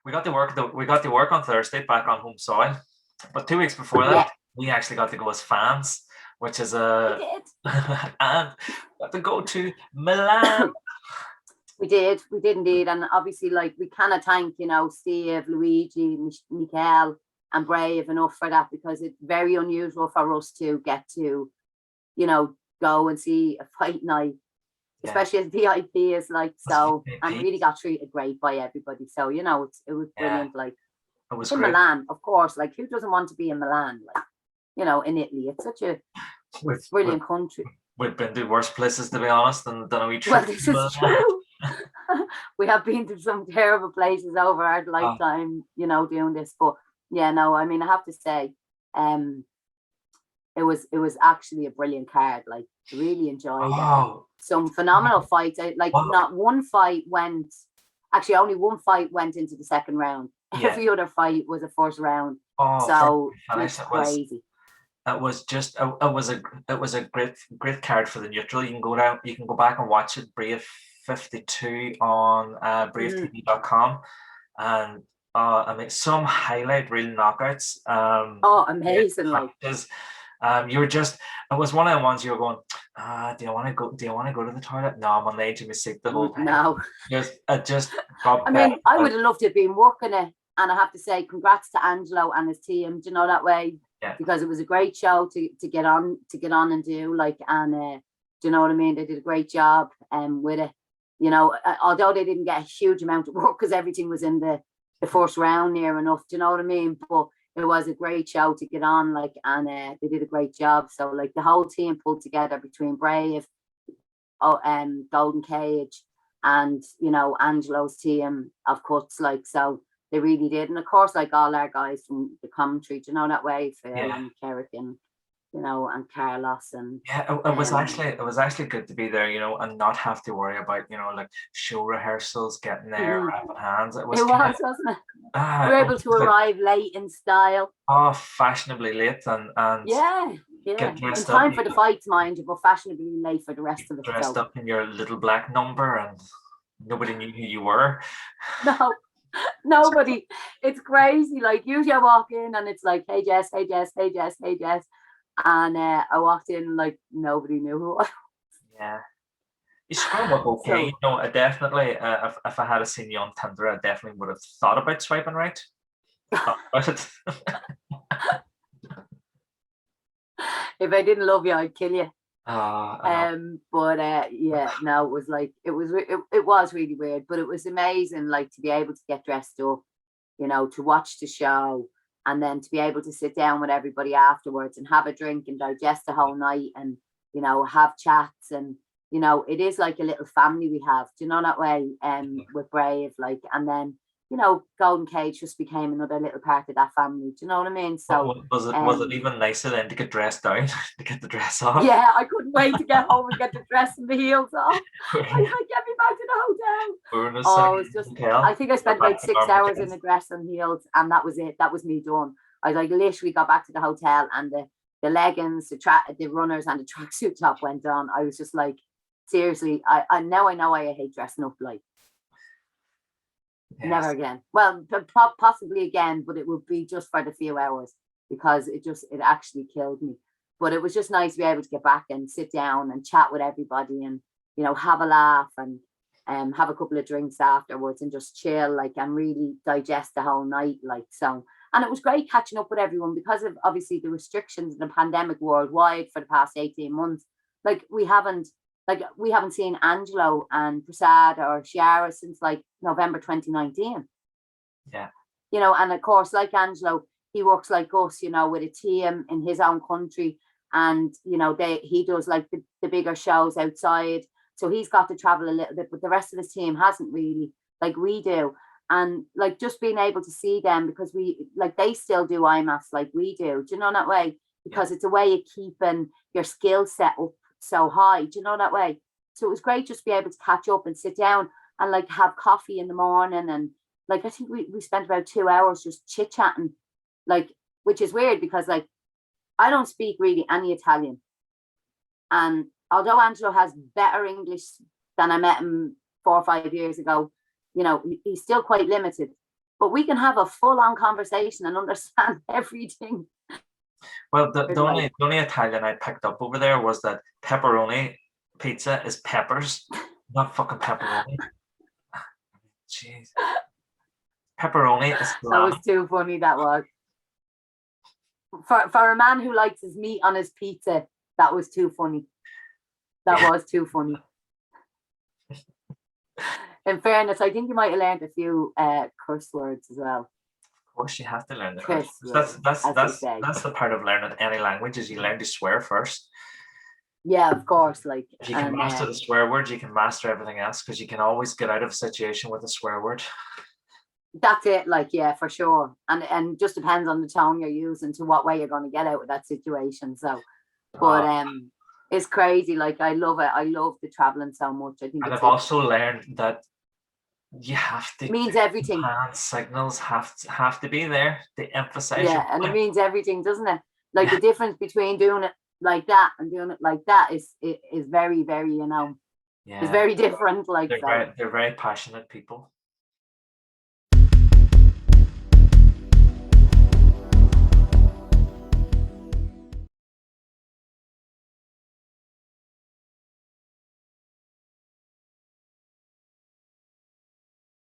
we got to work on Thursday back on home soil, but 2 weeks before Yeah, that, we actually got to go as fans, which is we a did. and got to go to Milan. We did. We did indeed. And obviously, like, we cannot thank, Steve, Luigi, Michael, and Brave enough for that, because it's very unusual for us to get to, go and see a fight night, Yeah, especially as VIP is like so, and VIP. really got treated great by everybody. So, it was Yeah, brilliant. Like, it was in great. Milan, of course, like, who doesn't want to be in Milan? Like, in Italy, it's such a We've, we've, brilliant country. we've been to worse places, to be honest, than a wee Well, trip this to is Milan. true. We have been to some terrible places over our Oh, lifetime, doing this. But yeah, no, I mean, I have to say, um, it was actually a brilliant card. Like, really enjoyed it. oh, Some phenomenal fights. Like, what? not one fight went. Actually, only one fight went into the second round. Yeah. Every other fight was a first round. Oh, from So finish, just crazy. it was just it was a great card for the neutral. You can go down, you can go back and watch it, Brave 52 on Mm. bravetv.com, and I mean some highlight real knockouts. Oh, Great amazing! Like, punches. You were just, it was one of the ones you were going, do you want to go to the toilet? No, I'm on the edge of my seat the whole time. no. Just it just got I better. mean, I would have loved to have been working it. And I have to say, congrats to Angelo and his team. Do you know that way? Yeah. Because it was a great show to get on and do, like, and do you know what I mean? They did a great job with it. Although they didn't get a huge amount of work because everything was in the first round near enough. Do you know what I mean? But it was a great show to get on, like, and they did a great job. So, like, the whole team pulled together between Brave, Golden Cage, and Angelo's team of cuts, like, so they really did. And of course, like, all our guys from the commentary, do you know that way, Phil Yeah. and Kerrick and and Carlos and Yeah, it was actually good to be there, and not have to worry about, like show rehearsals, getting there, mhm. wrapping hands. It was It kind of was, wasn't it? We were it able was to just like arrive late in style. fashionably late and Yeah, yeah. get In dressed up, time for the fights, mind you, but fashionably late for the rest of it. dressed So up in your little black number, and nobody knew who you were. no, nobody. It's crazy. Like, usually I walk in and it's like, hey Jess, hey Jess, hey Jess, hey Jess. And I walked in, like, nobody knew who I was. Yeah. You scrum up okay. So I definitely, if I had seen you on Tinder, I definitely would have thought about swiping right. Thought about it. if I didn't love you, I'd kill you. I know. But yeah, no, it was like, it was really weird, but it was amazing, like, to be able to get dressed up, to watch the show, and then to be able to sit down with everybody afterwards and have a drink and digest the whole night, and have chats, and it is like a little family we have. Do you know that way? With Brave, like, and then Golden Cage just became another little part of that family. Do you know what I mean? So Was it even nicer then to get dressed down, to get the dress off? yeah, I couldn't wait to get home and get the dress and the heels off. I was like, get me back to the hotel. We're in a Oh, it was second just, hotel. I think I spent about 6 hours in the dress and heels, and that was it. That was me done. I was like, literally got back to the hotel, and the leggings, the runners, and the tracksuit top went on. I was just like, seriously, I know I hate dressing up, like, Yes. never again. Well, possibly again, but it would be just for the few hours, because it actually killed me. But it was just nice to be able to get back and sit down and chat with everybody, and have a laugh, and have a couple of drinks afterwards, and just chill, like, and really digest the whole night, like, so. And it was great catching up with everyone, because of obviously the restrictions in the pandemic worldwide for the past 18 months. We haven't seen Angelo and Prasad or Shiara since, like, November 2019. Yeah. And of course, like Angelo, he works like us, with a team in his own country, and he does, like, the bigger shows outside, so he's got to travel a little bit, but the rest of his team hasn't really, like we do. And, like, just being able to see them, because they still do IMAS like we do you know that way, because it's a way of keeping your skill set up so high, do you know that way? So it was great just to be able to catch up and sit down and, like, have coffee in the morning, and, like, I think we spent about 2 hours just chit chatting, like, which is weird because, like, I don't speak really any Italian, and although Angelo has better English than I met him 4 or 5 years ago, he's still quite limited. but we can have a full-on conversation and understand everything. Well, the, We're the like, only the only Italian I picked up over there was that pepperoni pizza is peppers, not fucking pepperoni. Jeez, pepperoni is that was salami. too funny. That was for a man who likes his meat on his pizza. That was too funny. That Yeah, was too funny. In fairness, I think you might have learned a few curse words as well. of course you have to learn the curse. Curse That's words, that's as they that's say. that's the part of learning any language is you learn to swear first. Yeah, of course. Like, If you can master the swear word, you can master everything else because you can always get out of a situation with a swear word. that's it. Like, yeah, for sure. And just depends on the tone you're using to what way you're going to get out of that situation. So, but it's crazy. Like, I love it. I love the traveling so much. I think And it's I've also learned that you have to means everything. hand signals have to be there to emphasize your Yeah, and it point. means everything, doesn't it? Like Yeah, the difference between doing it like that and doing it like that is very, very, you know, is yeah. very different. Like, so They're very passionate people.